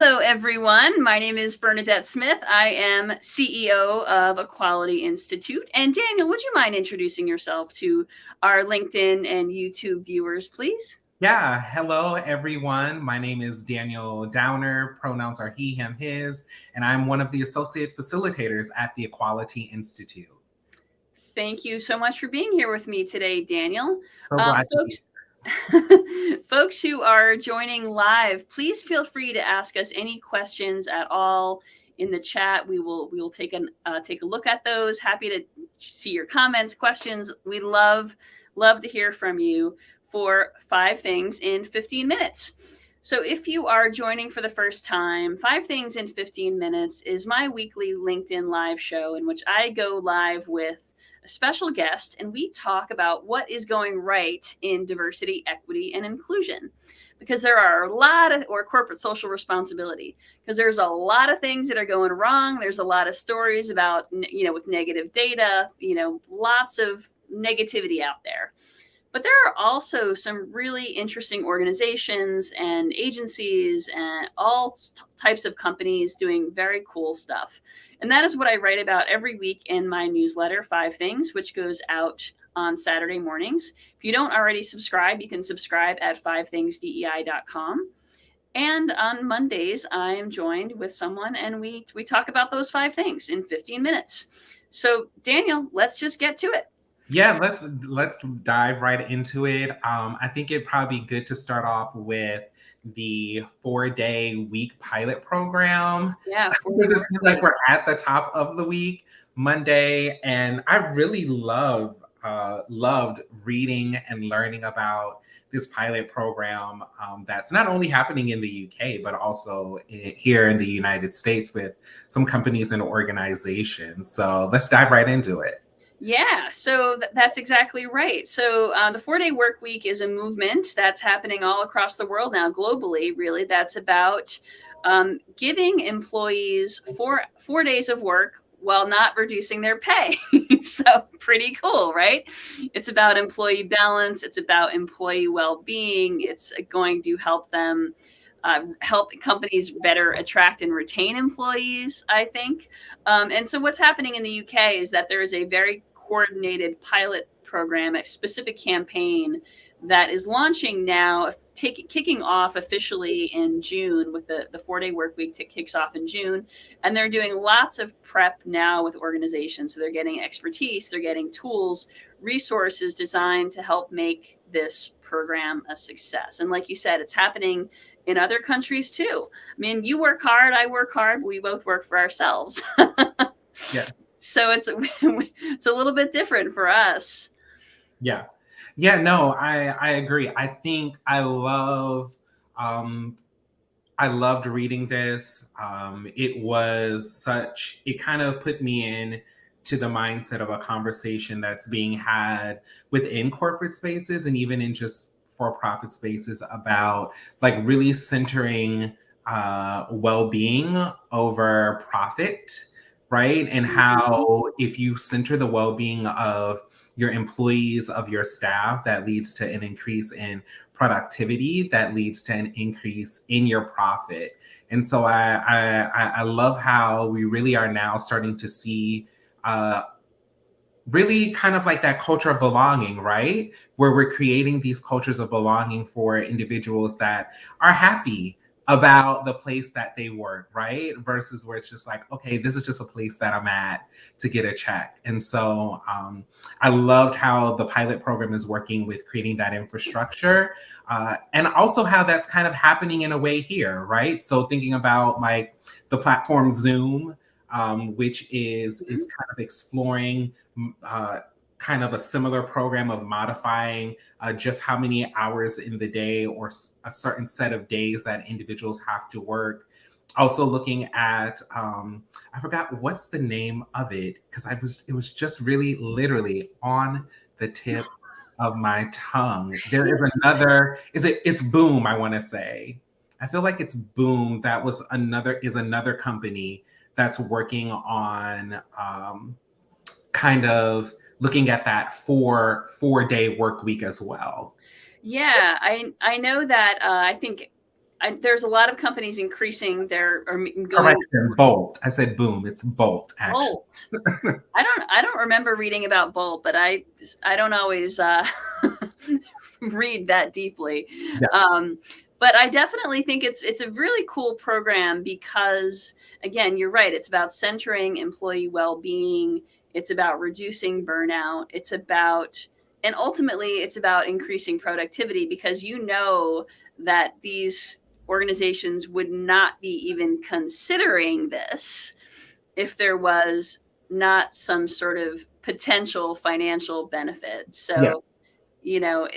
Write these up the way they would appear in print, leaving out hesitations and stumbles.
Hello, everyone. My name is Bernadette Smith. I am CEO of Equality Institute. And Daniel, would you mind introducing yourself to our LinkedIn and YouTube viewers, please? Yeah, hello everyone. My name is Daniel Downer. Pronouns are he, him, his, and I'm one of the associate facilitators at the Equality Institute. Thank you so much for being here with me today, Daniel. So glad to be Folks, folks who are joining live, please feel free to ask us any questions at all in the chat. We will take a look at those. Happy to see your comments, questions. We love to hear from you for 5 things in 15 minutes. So if you are joining for the first time, 5 things in 15 minutes is my weekly LinkedIn live show in which I go live with a special guest and we talk about what is going right in diversity, equity, and inclusion. Because there are a lot of, or corporate social responsibility, because there's a lot of things that are going wrong. There's a lot of stories about, with negative data, lots of negativity out there. But there are also some really interesting organizations and agencies and all types of companies doing very cool stuff. And that is what I write about every week in my newsletter, 5 Things, which goes out on Saturday mornings. If you don't already subscribe, you can subscribe at 5thingsdei.com. And on Mondays, I am joined with someone and we talk about those 5 things in 15 minutes. So Daniel, let's just get to it. Yeah, let's dive right into it. I think it'd probably be good to start off with the 4-day week pilot program. Yeah, Because it seems like we're at the top of the week, Monday, and I really loved reading and learning about this pilot program that's not only happening in the UK, but also here in the United States with some companies and organizations. So let's dive right into it. Yeah, so that's exactly right. So the 4-day work week is a movement that's happening all across the world now, globally, really. That's about giving employees 4 days of work while not reducing their pay. So pretty cool, right? It's about employee balance. It's about employee well-being. It's going to help them help companies better attract and retain employees, I think. And so what's happening in the UK is that there is a very coordinated pilot program, a specific campaign that is launching now, kicking off officially in June with the 4-day work week kicks off in June. And they're doing lots of prep now with organizations. So they're getting expertise, they're getting tools, resources designed to help make this program a success. And like you said, it's happening in other countries too. I mean, you work hard, I work hard, we both work for ourselves. Yeah. So it's a little bit different for us. Yeah. Yeah, no, I agree. I think I loved reading this. It kind of put me in to the mindset of a conversation that's being had within corporate spaces and even in just for-profit spaces about like really centering well-being over profit, right? And how if you center the well-being of your employees, of your staff, that leads to an increase in productivity, that leads to an increase in your profit. And so I love how we really are now starting to see really kind of like that culture of belonging, right? Where we're creating these cultures of belonging for individuals that are happy about the place that they work, right? Versus where it's just like, okay, this is just a place that I'm at to get a check. And so I loved how the pilot program is working with creating that infrastructure and also how that's kind of happening in a way here, right? So thinking about like the platform Zoom, which is kind of exploring kind of a similar program of modifying just how many hours in the day or a certain set of days that individuals have to work. Also looking at, I forgot what's the name of it, because it was just really literally on the tip of my tongue. There is another, it's Boom, I want to say. I feel like it's Boom. That was another company that's working on kind of looking at that 4-day work week as well. Yeah, I know that I think there's a lot of companies increasing their or going Correction, Bolt. I said boom. It's Bolt, actually. Bolt. I don't remember reading about Bolt, but I don't always read that deeply. Yeah. But I definitely think it's a really cool program because, again, you're right. It's about centering employee well-being. It's about reducing burnout. And ultimately, it's about increasing productivity, because you know that these organizations would not be even considering this if there was not some sort of potential financial benefit. Yeah. So,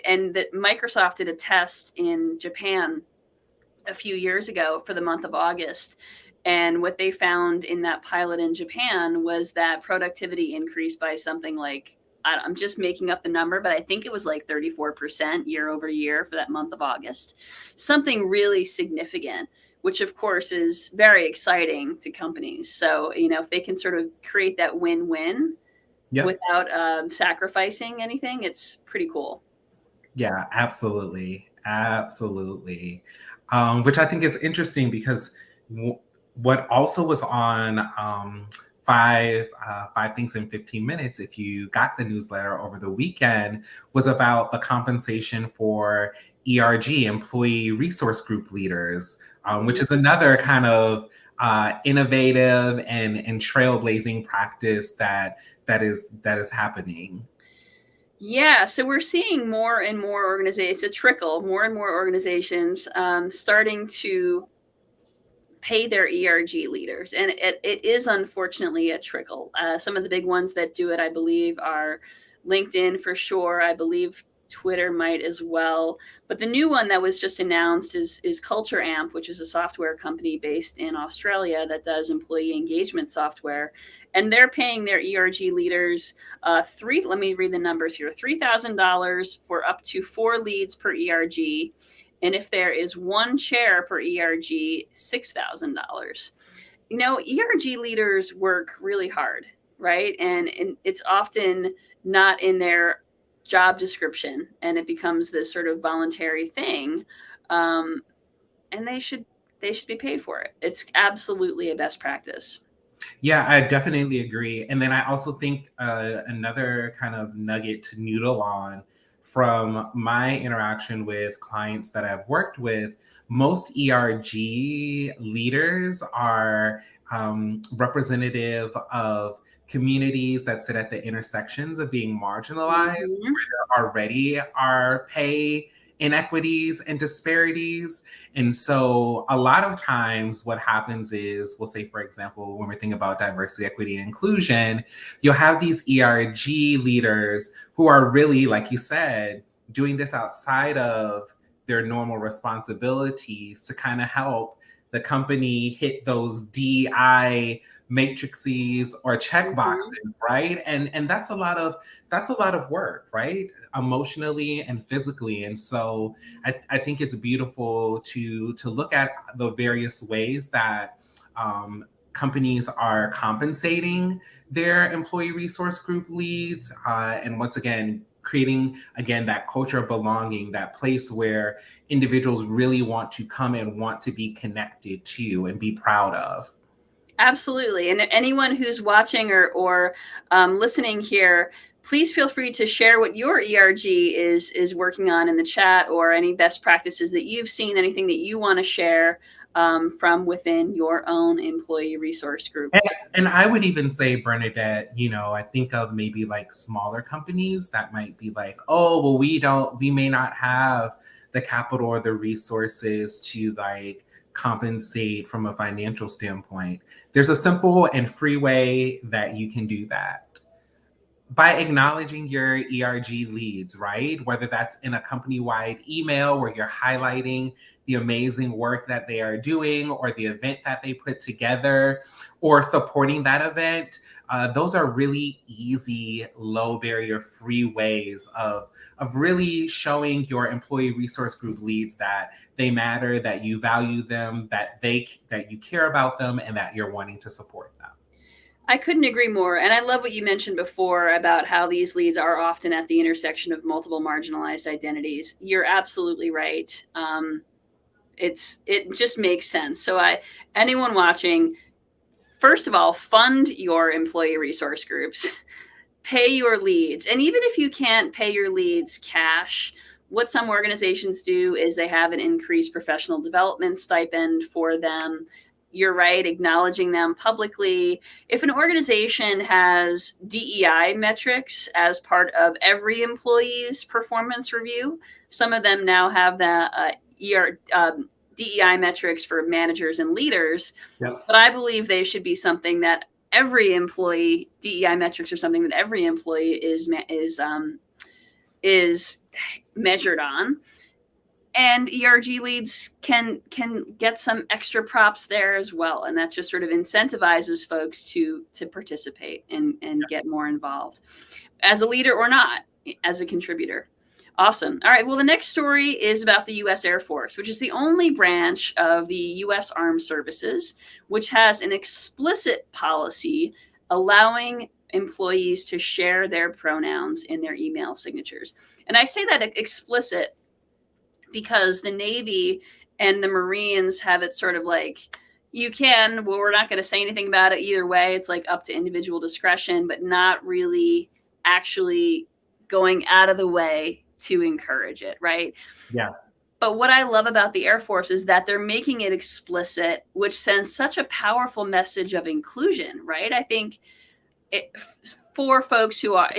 and that Microsoft did a test in Japan a few years ago for the month of August. And what they found in that pilot in Japan was that productivity increased by something like, I'm just making up the number, but I think it was like 34% year over year for that month of August. Something really significant, which of course is very exciting to companies. So, if they can sort of create that win-win without sacrificing anything, it's pretty cool. Yeah, absolutely. Absolutely. Which I think is interesting because what also was on five things in 15 minutes, if you got the newsletter over the weekend, was about the compensation for ERG, employee resource group leaders, which is another kind of innovative and trailblazing practice that is happening. Yeah, so we're seeing more and more organizations, it's a trickle, more and more organizations starting to pay their ERG leaders. And it is unfortunately a trickle. Some of the big ones that do it, I believe, are LinkedIn for sure. I believe Twitter might as well. But the new one that was just announced is Culture Amp, which is a software company based in Australia that does employee engagement software. And they're paying their ERG leaders let me read the numbers here, $3,000 for up to 4 leads per ERG. And if there is 1 chair per ERG, $6,000. ERG leaders work really hard, right? And it's often not in their job description, and it becomes this sort of voluntary thing. And they should be paid for it. It's absolutely a best practice. Yeah, I definitely agree. And then I also think another kind of nugget to noodle on from my interaction with clients that I've worked with, most ERG leaders are representative of communities that sit at the intersections of being marginalized, where there already are pay inequities and disparities. And so a lot of times what happens is, we'll say, for example, when we're thinking about diversity, equity, and inclusion, you'll have these ERG leaders who are really, like you said, doing this outside of their normal responsibilities to kind of help the company hit those DI matrices or check boxes, right? And that's a lot of work, right? Emotionally and physically. And so I think it's beautiful to look at the various ways that companies are compensating their employee resource group leads, and once again creating that culture of belonging, that place where individuals really want to come and want to be connected to and be proud of. Absolutely. And anyone who's watching or listening here, please feel free to share what your ERG is working on in the chat, or any best practices that you've seen, anything that you want to share from within your own employee resource group. And I would even say, Bernadette, I think of maybe like smaller companies that might be like, oh, well, we may not have the capital or the resources to like compensate from a financial standpoint. There's a simple and free way that you can do that by acknowledging your ERG leads, right? Whether that's in a company-wide email where you're highlighting the amazing work that they are doing, or the event that they put together, or supporting that event. Those are really easy, low barrier, free ways of really showing your employee resource group leads that they matter, that you value them, that you care about them, and that you're wanting to support them. I couldn't agree more. And I love what you mentioned before about how these leads are often at the intersection of multiple marginalized identities. You're absolutely right. it just makes sense. So anyone watching, first of all, fund your employee resource groups. Pay your leads. And even if you can't pay your leads cash, what some organizations do is they have an increased professional development stipend for them. You're right, acknowledging them publicly. If an organization has DEI metrics as part of every employee's performance review, some of them now have the DEI metrics for managers and leaders. Yep. But I believe they should be something that every employee, DEI metrics are something that every employee is measured on. And ERG leads can get some extra props there as well, and that just sort of incentivizes folks to participate and get more involved, as a leader or not, as a contributor. Awesome. All right. Well, the next story is about the U.S. Air Force, which is the only branch of the U.S. Armed Services which has an explicit policy allowing employees to share their pronouns in their email signatures. And I say that explicit because the Navy and the Marines have it sort of like, you can, well, we're not going to say anything about it either way. It's like up to individual discretion, but not really actually going out of the way to encourage it, right? Yeah. But what I love about the Air Force is that they're making it explicit, which sends such a powerful message of inclusion, right? I think for folks who are,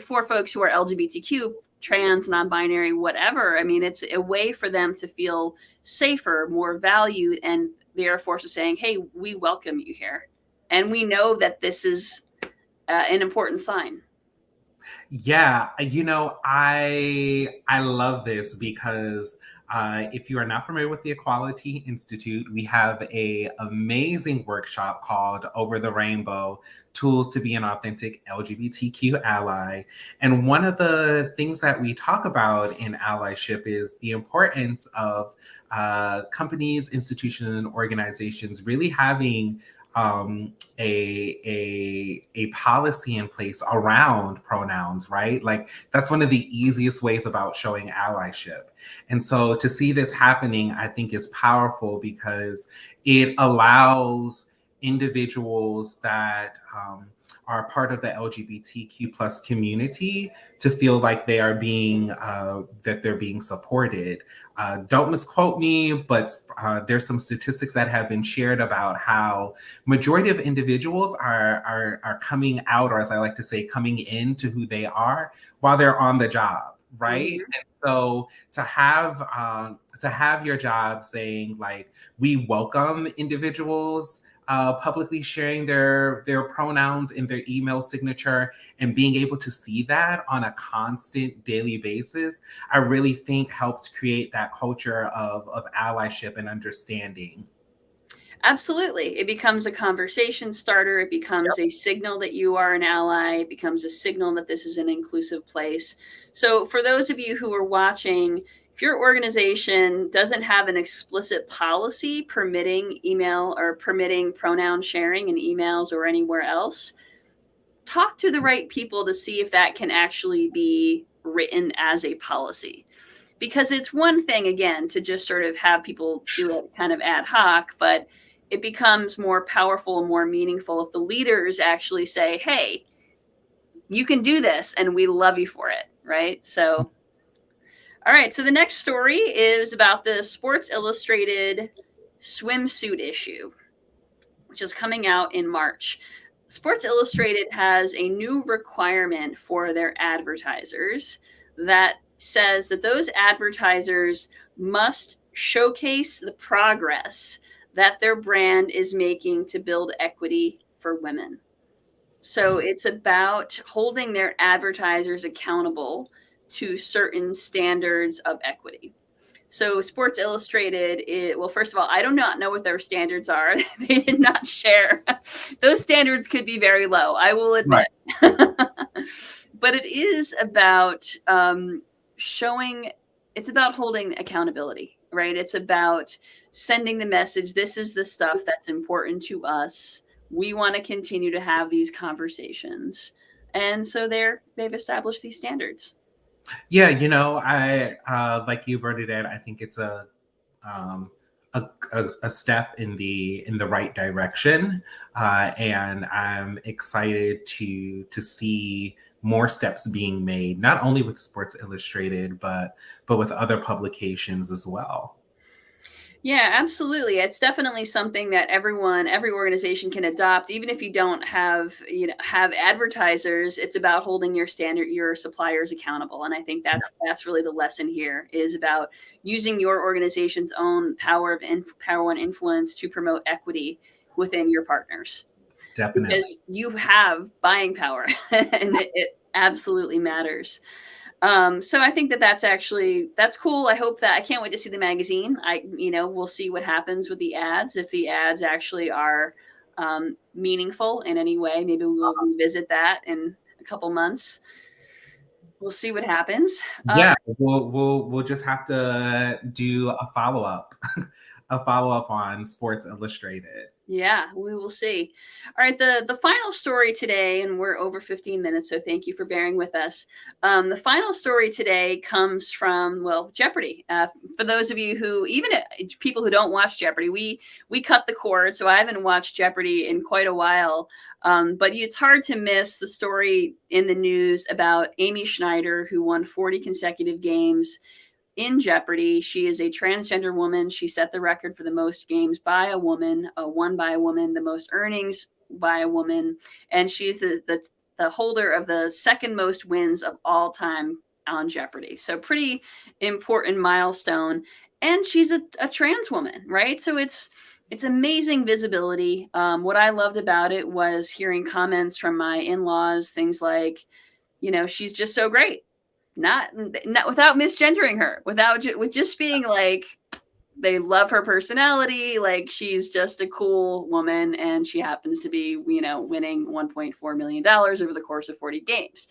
for folks who are LGBTQ, trans, non-binary, whatever, I mean, it's a way for them to feel safer, more valued. And the Air Force is saying, hey, we welcome you here. And we know that this is an important sign. Yeah, I love this because if you are not familiar with the Equality Institute, we have an amazing workshop called Over the Rainbow: Tools to be an Authentic LGBTQ Ally. And one of the things that we talk about in allyship is the importance of companies, institutions, and organizations really having a policy in place around pronouns, right? Like that's one of the easiest ways about showing allyship. And so to see this happening, I think is powerful because it allows individuals that are part of the LGBTQ plus community to feel like they are being that they're being supported. Don't misquote me, but there's some statistics that have been shared about how majority of individuals are coming out, or as I like to say, coming into who they are while they're on the job, right? Mm-hmm. And so to have your job saying like, we welcome individuals publicly sharing their pronouns in their email signature and being able to see that on a constant daily basis, I really think helps create that culture of allyship and understanding. Absolutely. It becomes a conversation starter. It becomes a signal that you are an ally. It becomes a signal that this is an inclusive place. So for those of you who are watching, if your organization doesn't have an explicit policy permitting email or permitting pronoun sharing in emails or anywhere else, talk to the right people to see if that can actually be written as a policy. Because it's one thing, again, to just sort of have people do it kind of ad hoc, but it becomes more powerful and more meaningful if the leaders actually say, hey, you can do this and we love you for it, right? So, all right. So the next story is about the Sports Illustrated swimsuit issue, which is coming out in March. Sports Illustrated has a new requirement for their advertisers that says that those advertisers must showcase the progress that their brand is making to build equity for women. So it's about holding their advertisers accountable to certain standards of equity. So Sports Illustrated, well, first of all, I do not know what their standards are. They did not share. Those standards could be very low, I will admit. Right. But it is about showing, it's about holding accountability, right? It's about sending the message, this is the stuff that's important to us. We want to continue to have these conversations. And so they've established these standards. Yeah, I like you, Bernadette. I think it's a a step in the right direction, and I'm excited to see more steps being made, not only with Sports Illustrated, but with other publications as well. Yeah, absolutely. It's definitely something that every organization can adopt, even if you don't have advertisers. It's about holding your suppliers accountable, and I think that's really the lesson here, is about using your organization's own power and influence to promote equity within your partners, Definitely. because you have buying power, and it absolutely matters. So I think that's cool. I can't wait to see the magazine. We'll see what happens with the ads. If the ads actually are meaningful in any way, maybe we'll revisit that in a couple months. We'll see what happens. Yeah, we'll just have to do a follow-up, a follow-up on Sports Illustrated. Yeah, we will see. All right, the final story today, and we're over 15 minutes, so thank you for bearing with us. The final story today comes from, well, Jeopardy. For those of you who, even people who don't watch Jeopardy, we cut the cord, so I haven't watched Jeopardy in quite a while. But it's hard to miss the story in the news about Amy Schneider, who won 40 consecutive games in Jeopardy. She is a transgender woman. She set the record for the most games by a woman, won by a woman, the most earnings by a woman, and she's the holder of the second most wins of all time on Jeopardy. So pretty important milestone. And she's a trans woman, right? So it's amazing visibility. What I loved about it was hearing comments from my in-laws, things like, she's just so great. Not without misgendering her, with just being like, they love her personality, like she's just a cool woman, and she happens to be, winning $1.4 million over the course of 40 games.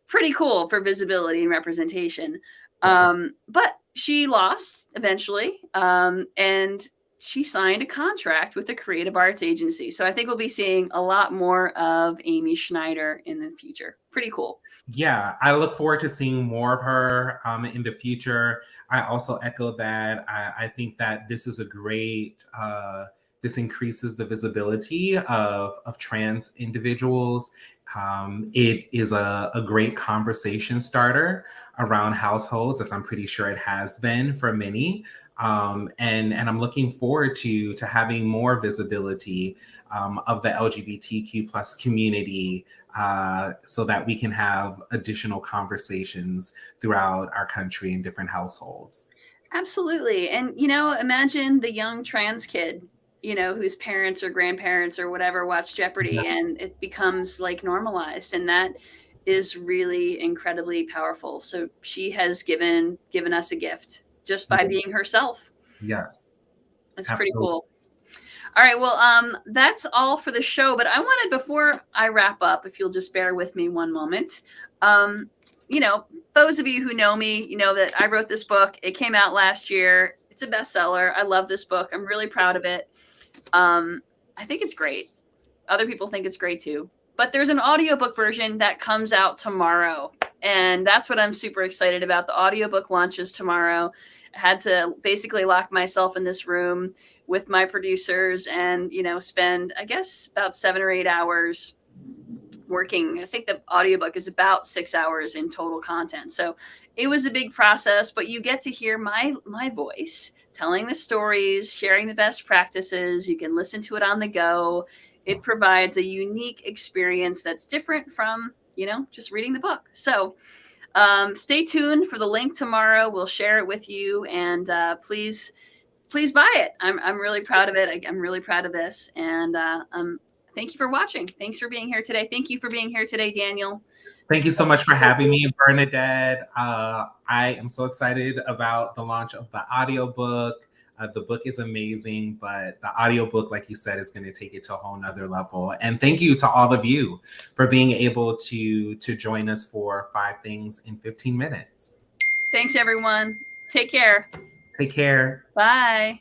Pretty cool for visibility and representation. Yes. But she lost eventually, and she signed a contract with a creative arts agency. So I think we'll be seeing a lot more of Amy Schneider in the future. Pretty cool. Yeah, I look forward to seeing more of her in the future. I also echo that. I think that this is a great, this increases the visibility of trans individuals. It is a great conversation starter around households, as I'm pretty sure it has been for many. And I'm looking forward to having more visibility of the LGBTQ plus community, so that we can have additional conversations throughout our country in different households. Absolutely. And, imagine the young trans kid, whose parents or grandparents or whatever watch Jeopardy, Yeah. and it becomes like normalized. And that is really incredibly powerful. So she has given us a gift just by being herself. Yes. It's pretty Absolutely. cool. All right. Well, that's all for the show. But I wanted, before I wrap up, if you'll just bear with me one moment, those of you who know me, that I wrote this book. It came out last year. It's a bestseller. I love this book. I'm really proud of it. I think it's great. Other people think it's great too. But there's an audiobook version that comes out tomorrow. And that's what I'm super excited about. The audiobook launches tomorrow. I had to basically lock myself in this room with my producers and, spend, I guess, about 7 or 8 hours working. I think the audiobook is about 6 hours in total content. So it was a big process, but you get to hear my voice telling the stories, sharing the best practices. You can listen to it on the go. It provides a unique experience that's different from, just reading the book. So stay tuned for the link tomorrow. We'll share it with you, and please buy it. I'm really proud of it. I'm really proud of this. And thank you for watching. Thanks for being here today. Thank you for being here today, Daniel. Thank you so much for having me, Bernadette. I am so excited about the launch of the audiobook. The book is amazing, but the audiobook, like you said, is going to take it to a whole nother level. And thank you to all of you for being able to join us for 5 Things in 15 Minutes. Thanks, everyone. Take care. Take care. Bye.